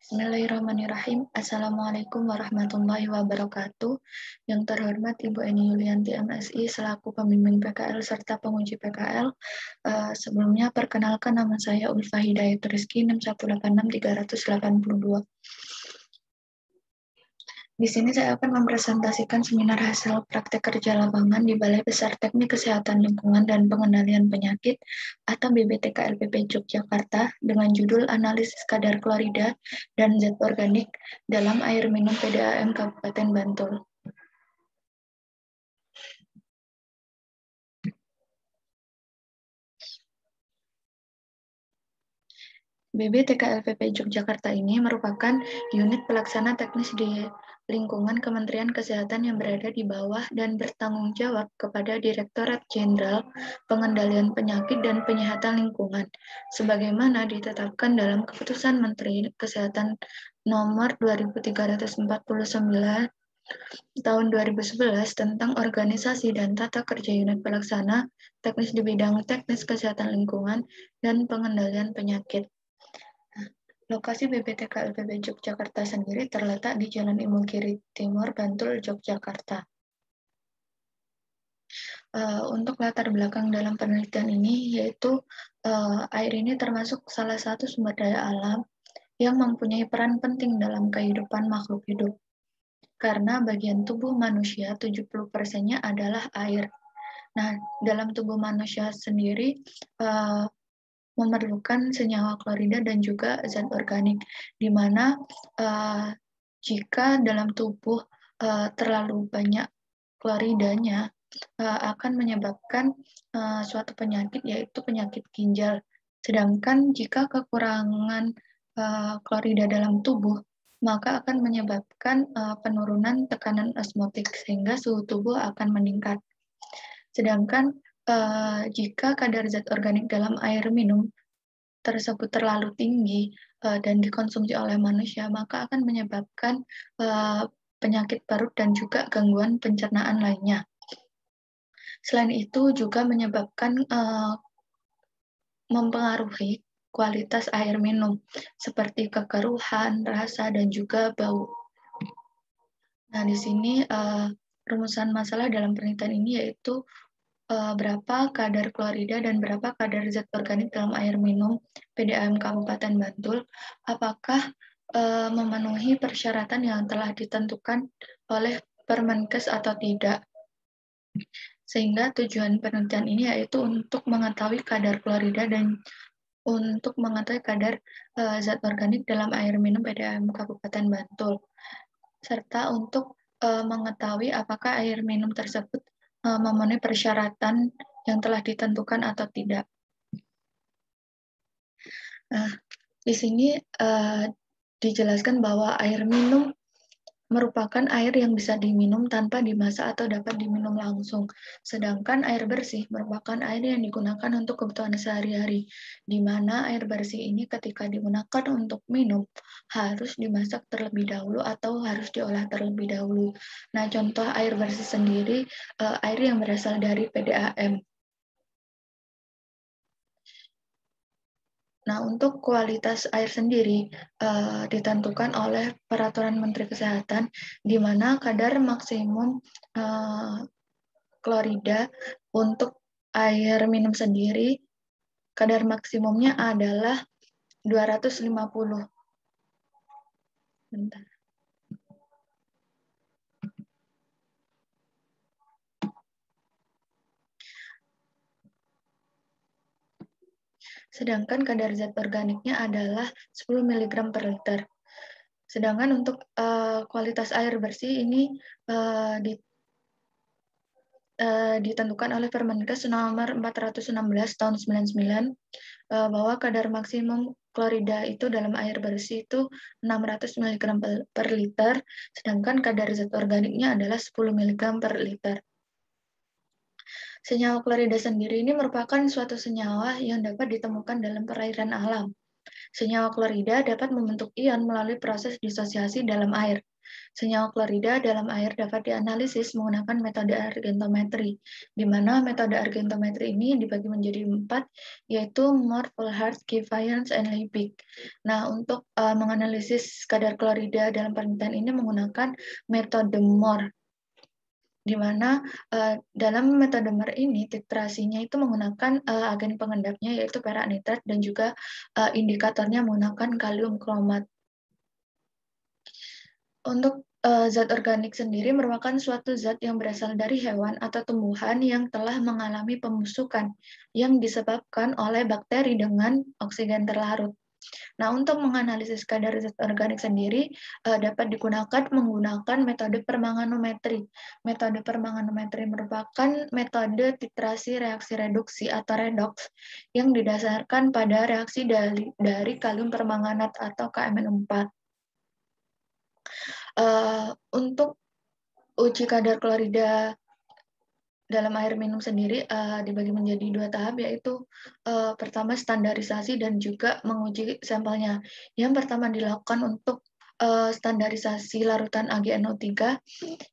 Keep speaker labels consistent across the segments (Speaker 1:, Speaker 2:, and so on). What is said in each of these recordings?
Speaker 1: Bismillahirrahmanirrahim. Assalamualaikum warahmatullahi wabarakatuh. Yang terhormat Ibu Eni Yulianti MSI selaku pembimbing PKL serta penguji PKL. Sebelumnya perkenalkan nama saya Ulfa Hidayat Rizky 6186382. Di sini saya akan mempresentasikan seminar hasil praktek kerja lapangan di Balai Besar Teknik Kesehatan Lingkungan dan Pengendalian Penyakit atau BBTK-LPP Yogyakarta dengan judul Analisis Kadar Klorida dan Zat Organik dalam Air Minum PDAM Kabupaten Bantul. BBTK-LPP Yogyakarta ini merupakan unit pelaksana teknis di lingkungan Kementerian Kesehatan yang berada di bawah dan bertanggung jawab kepada Direktorat Jenderal Pengendalian Penyakit dan Penyihatan Lingkungan, sebagaimana ditetapkan dalam Keputusan Menteri Kesehatan Nomor 2349 Tahun 2011 tentang organisasi dan tata kerja unit pelaksana teknis di bidang teknis kesehatan lingkungan dan pengendalian penyakit. Lokasi BBTK-LPP Yogyakarta sendiri terletak di Jalan Imogiri Timur, Bantul, Yogyakarta. Untuk latar belakang dalam penelitian ini, yaitu air ini termasuk salah satu sumber daya alam yang mempunyai peran penting dalam kehidupan makhluk hidup. Karena bagian tubuh manusia 70%-nya adalah air. Nah, dalam tubuh manusia sendiri, memerlukan senyawa klorida dan juga zat organik, di mana jika dalam tubuh terlalu banyak kloridanya akan menyebabkan suatu penyakit, yaitu penyakit ginjal. Sedangkan jika kekurangan klorida dalam tubuh, maka akan menyebabkan penurunan tekanan osmotik sehingga suhu tubuh akan meningkat. Sedangkan jika kadar zat organik dalam air minum tersebut terlalu tinggi dan dikonsumsi oleh manusia, maka akan menyebabkan penyakit parut dan juga gangguan pencernaan lainnya. Selain itu juga menyebabkan mempengaruhi kualitas air minum seperti kekeruhan, rasa, dan juga bau. Nah, di sini rumusan masalah dalam penelitian ini yaitu berapa kadar klorida dan berapa kadar zat organik dalam air minum PDAM Kabupaten Bantul, apakah memenuhi persyaratan yang telah ditentukan oleh Permenkes atau tidak. Sehingga tujuan penelitian ini yaitu untuk mengetahui kadar klorida dan untuk mengetahui kadar zat organik dalam air minum PDAM Kabupaten Bantul, serta untuk mengetahui apakah air minum tersebut memenuhi persyaratan yang telah ditentukan atau tidak. Nah, di sini dijelaskan bahwa air minum merupakan air yang bisa diminum tanpa dimasak atau dapat diminum langsung. Sedangkan air bersih merupakan air yang digunakan untuk kebutuhan sehari-hari, di mana air bersih ini ketika digunakan untuk minum harus dimasak terlebih dahulu atau harus diolah terlebih dahulu. Nah, contoh air bersih sendiri, air yang berasal dari PDAM. Nah, untuk kualitas air sendiri ditentukan oleh Peraturan Menteri Kesehatan, di mana kadar maksimum klorida untuk air minum sendiri, kadar maksimumnya adalah 250. Bentar. Sedangkan kadar zat organiknya adalah 10 mg per liter. Sedangkan untuk kualitas air bersih ini ditentukan oleh Permenkes nomor 416 tahun 99 bahwa kadar maksimum klorida itu dalam air bersih itu 600 mg per liter, sedangkan kadar zat organiknya adalah 10 mg per liter. Senyawa klorida sendiri ini merupakan suatu senyawa yang dapat ditemukan dalam perairan alam. Senyawa klorida dapat membentuk ion melalui proses disosiasi dalam air. Senyawa klorida dalam air dapat dianalisis menggunakan metode argentometri, di mana metode argentometri ini dibagi menjadi 4, yaitu Mohr, Volhard, Gibbons, and Liebig. Nah, untuk menganalisis kadar klorida dalam penelitian ini menggunakan metode Mohr, di mana dalam metode Mohr ini titrasinya itu menggunakan agen pengendapnya yaitu perak nitrat dan juga indikatornya menggunakan kalium kromat. Untuk zat organik sendiri merupakan suatu zat yang berasal dari hewan atau tumbuhan yang telah mengalami pembusukan yang disebabkan oleh bakteri dengan oksigen terlarut. Nah, untuk menganalisis kadar zat organik sendiri dapat digunakan menggunakan metode permanganometri. Metode permanganometri merupakan metode titrasi reaksi reduksi atau redoks yang didasarkan pada reaksi dari kalium permanganat atau KMN4. Untuk uji kadar klorida dalam air minum sendiri dibagi menjadi 2 tahap, yaitu pertama standarisasi dan juga menguji sampelnya. Yang pertama dilakukan untuk standarisasi larutan AgNO3,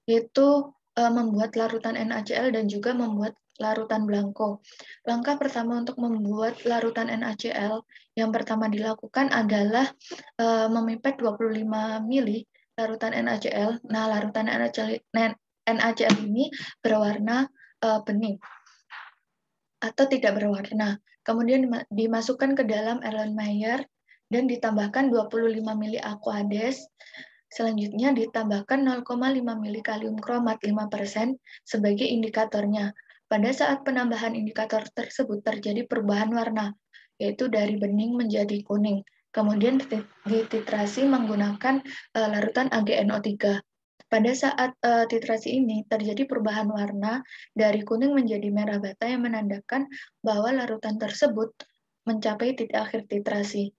Speaker 1: yaitu membuat larutan NaCl dan juga membuat larutan blanko. Langkah pertama untuk membuat larutan NaCl yang pertama dilakukan adalah memipet 25 mili larutan NaCl. Nah, larutan NaCl ini berwarna bening atau tidak berwarna. Kemudian dimasukkan ke dalam Erlenmeyer dan ditambahkan 25 mili Aquades. Selanjutnya ditambahkan 0,5 mili kalium kromat 5% sebagai indikatornya. Pada saat penambahan indikator tersebut terjadi perubahan warna, yaitu dari bening menjadi kuning. Kemudian dititrasi menggunakan larutan AgNO3. Pada saat titrasi ini terjadi perubahan warna dari kuning menjadi merah bata yang menandakan bahwa larutan tersebut mencapai titik akhir titrasi.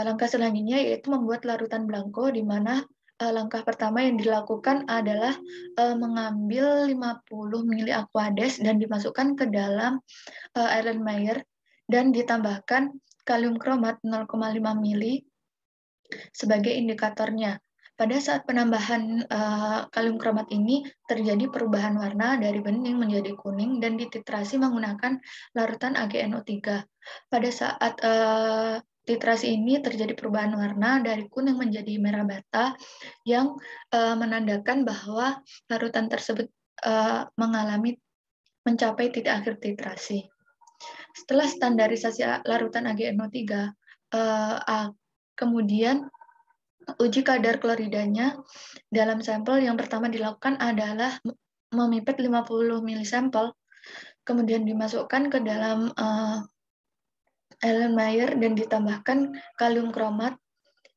Speaker 1: Langkah selanjutnya yaitu membuat larutan blanko, di mana langkah pertama yang dilakukan adalah mengambil 50 mili Aquades dan dimasukkan ke dalam Erlenmeyer dan ditambahkan kalium kromat 0,5 mili sebagai indikatornya. Pada saat penambahan kalium kromat ini terjadi perubahan warna dari bening menjadi kuning dan dititrasi menggunakan larutan AgNO3. Pada saat titrasi ini terjadi perubahan warna dari kuning menjadi merah bata yang menandakan bahwa larutan tersebut mencapai titik akhir titrasi. Setelah standarisasi larutan AgNO3, kemudian uji kadar kloridanya dalam sampel yang pertama dilakukan adalah memipet 50 mili sampel, kemudian dimasukkan ke dalam Erlenmeyer dan ditambahkan kalium kromat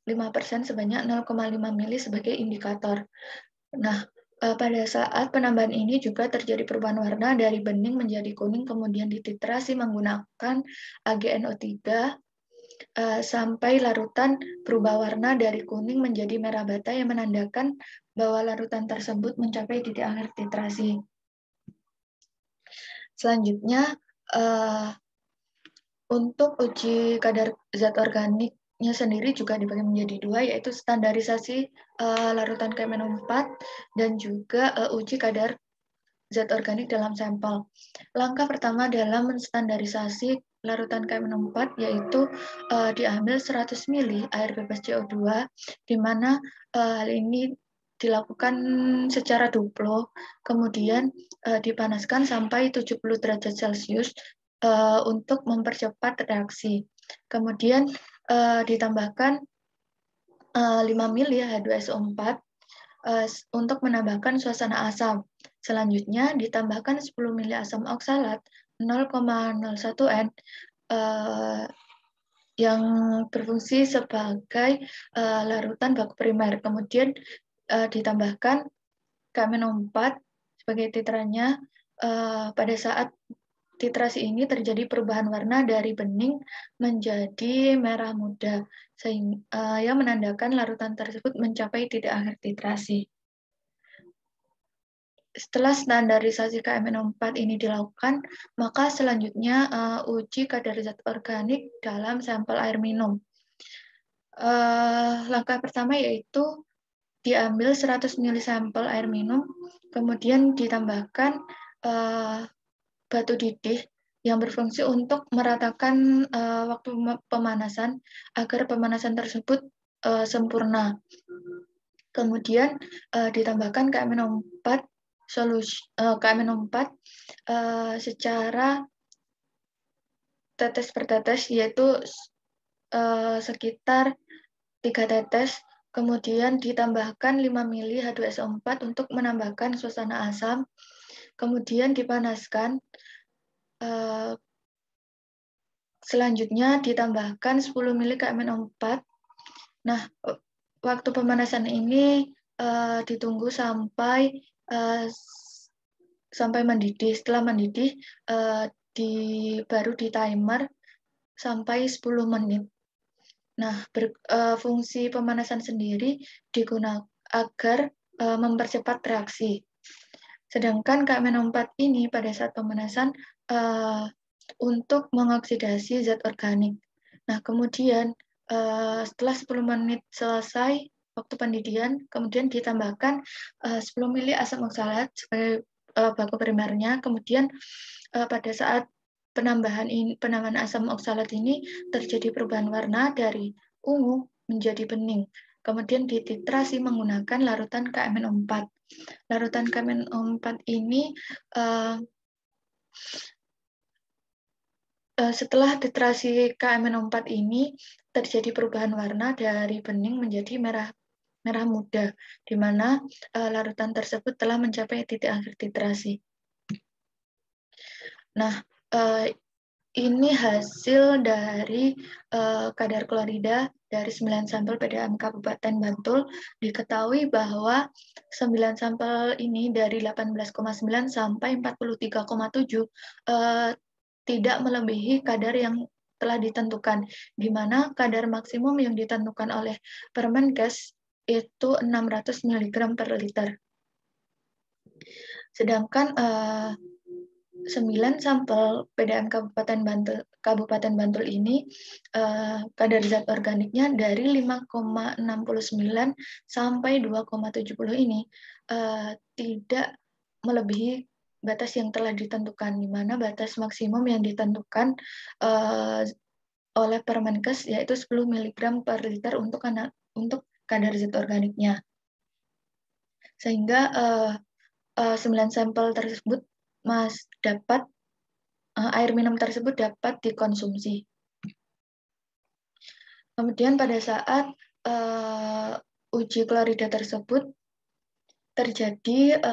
Speaker 1: 5% sebanyak 0,5 mili sebagai indikator. Nah, pada saat penambahan ini juga terjadi perubahan warna dari bening menjadi kuning, kemudian dititrasi menggunakan AgNO3 sampai larutan berubah warna dari kuning menjadi merah bata yang menandakan bahwa larutan tersebut mencapai titik akhir titrasi. Selanjutnya, untuk uji kadar zat organiknya sendiri juga dibagi menjadi 2, yaitu standarisasi larutan KMNO4 dan juga uji kadar zat organik dalam sampel. Langkah pertama dalam menstandarisasi larutan KMNO4 yaitu diambil 100 mili air bebas CO2, di mana hal ini dilakukan secara duplo, kemudian dipanaskan sampai 70 derajat Celcius untuk mempercepat reaksi. Kemudian ditambahkan 5 mili H2SO4 untuk menambahkan suasana asam. Selanjutnya ditambahkan 10 mili asam oksalat 0,01 N yang berfungsi sebagai larutan baku primer. Kemudian ditambahkan KMNO4 sebagai titrannya. Pada saat titrasi ini terjadi perubahan warna dari bening menjadi merah muda, sehingga yang menandakan larutan tersebut mencapai titik akhir titrasi. Setelah standarisasi KMNO4 ini dilakukan, maka selanjutnya uji kadar zat organik dalam sampel air minum. Langkah pertama yaitu diambil 100 ml sampel air minum, kemudian ditambahkan batu didih yang berfungsi untuk meratakan waktu pemanasan agar pemanasan tersebut sempurna. Kemudian ditambahkan KMNO4 secara tetes per tetes, yaitu sekitar 3 tetes. Kemudian ditambahkan 5 ml H2SO4 untuk menambahkan suasana asam. Kemudian dipanaskan. Selanjutnya ditambahkan 10 ml KMNO4. Nah, waktu pemanasan ini ditunggu sampai mendidih. Setelah mendidih, baru di timer sampai 10 menit. Nah, fungsi pemanasan sendiri digunakan agar mempercepat reaksi. Sedangkan KMNO4 ini pada saat pemanasan untuk mengoksidasi zat organik. Nah, kemudian setelah 10 menit selesai waktu pendidihan, kemudian ditambahkan 10 ml asam oksalat sebagai baku primernya. Kemudian pada saat penambahan asam oksalat ini terjadi perubahan warna dari ungu menjadi bening. Kemudian dititrasi menggunakan larutan KMNO4. Larutan KMNO4 ini setelah titrasi KMNO4 ini terjadi perubahan warna dari bening menjadi merah muda, di mana larutan tersebut telah mencapai titik akhir titrasi. Nah, ini hasil dari kadar klorida dari 9 sampel PDAM Kabupaten Bantul. Diketahui bahwa 9 sampel ini dari 18,9 sampai 43,7 tidak melebihi kadar yang telah ditentukan, di mana kadar maksimum yang ditentukan oleh Permenkes itu 600 mg per liter. Sedangkan 9 sampel PDAM Kabupaten Bantul ini kadar zat organiknya dari 5,69 sampai 2,70 ini tidak melebihi batas yang telah ditentukan, di mana batas maksimum yang ditentukan oleh Permenkes yaitu 10 mg per liter untuk kadar zat organiknya. Sehingga 9 sampel tersebut air minum tersebut dapat dikonsumsi. Kemudian pada saat uji klorida tersebut terjadi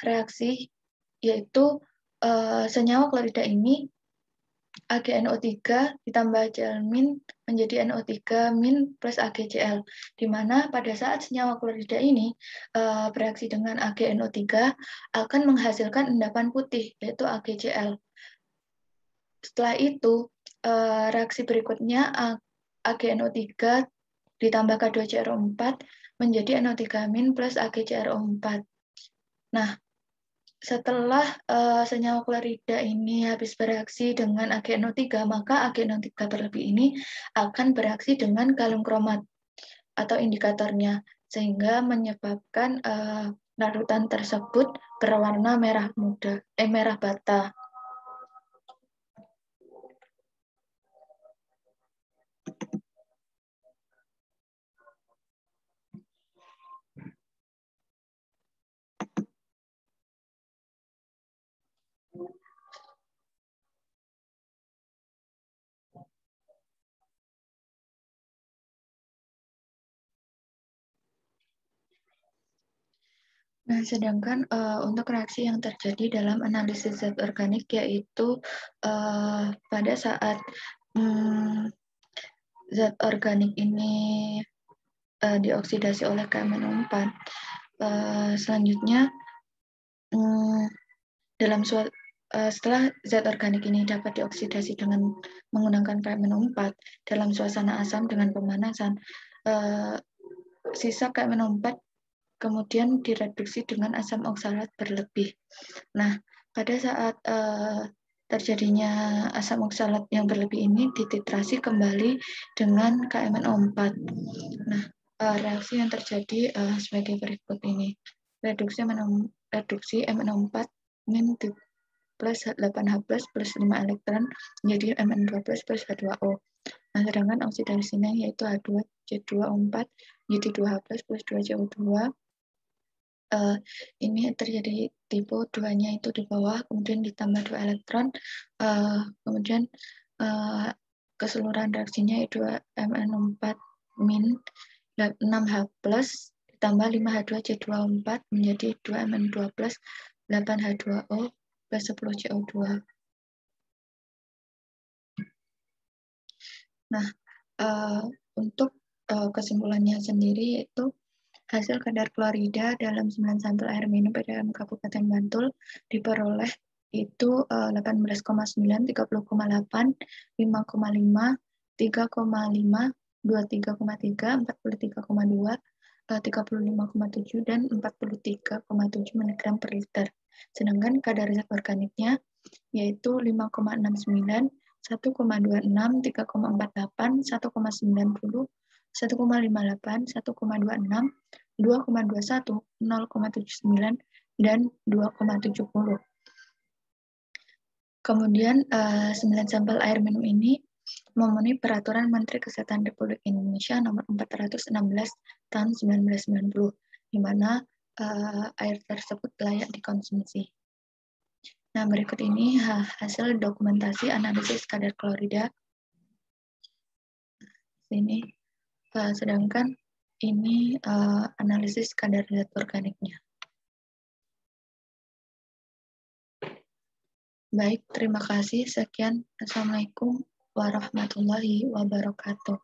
Speaker 1: reaksi, yaitu senyawa klorida ini AgNO3 ditambah Cl- menjadi NO3- plus AgCl, di mana pada saat senyawa klorida ini bereaksi dengan AgNO3 akan menghasilkan endapan putih, yaitu AgCl. Setelah itu, reaksi berikutnya AgNO3 ditambah K2CrO4 menjadi NO3- plus AgCrO4. Nah, setelah senyawa klorida ini habis bereaksi dengan AgNO3, maka AgNO3 berlebih ini akan bereaksi dengan kalium kromat atau indikatornya, sehingga menyebabkan larutan tersebut berwarna merah bata. Nah, sedangkan untuk reaksi yang terjadi dalam analisis zat organik, yaitu pada saat zat organik ini dioksidasi oleh KMNO4, selanjutnya setelah zat organik ini dapat dioksidasi dengan menggunakan KMNO4 dalam suasana asam dengan pemanasan, sisa KMNO4 kemudian direduksi dengan asam oksalat berlebih. Nah, pada saat terjadinya asam oksalat yang berlebih ini dititrasi kembali dengan KMNO4. Nah, reaksi yang terjadi sebagai berikut ini. Reduksi MnO4 min plus 8H plus 5 elektron menjadi Mn2 plus H2O. Nah, sedangkan oksidasinya yaitu H2C2O4 menjadi 2H plus 2CO2. Ini terjadi tipe 2-nya itu di bawah, kemudian ditambah 2 elektron, kemudian keseluruhan reaksinya itu 2MnO4 min 6H plus ditambah 5H2C2O4 menjadi 2Mn2 plus 8H2O plus 10CO2. Nah, untuk kesimpulannya sendiri yaitu hasil kadar klorida dalam 9 sampel air minum pada Kabupaten Bantul diperoleh itu 18,9, 30,8, 5,5, 3,5, 23,3, 43,2, 35,7, dan 43,7 mg per liter. Sedangkan kadar zat organiknya yaitu 5,69, 1,26, 3,48, 1,90, 1,58, 1,26, 2,21, 0,79, dan 2,70. Kemudian 9 sampel air minum ini memenuhi Peraturan Menteri Kesehatan Republik Indonesia Nomor 416 tahun 1990, di mana air tersebut layak dikonsumsi. Nah, berikut ini hasil dokumentasi analisis kadar klorida. Ini, sedangkan ini analisis kadar zat organiknya. Baik, terima kasih. Sekian. Assalamualaikum warahmatullahi wabarakatuh.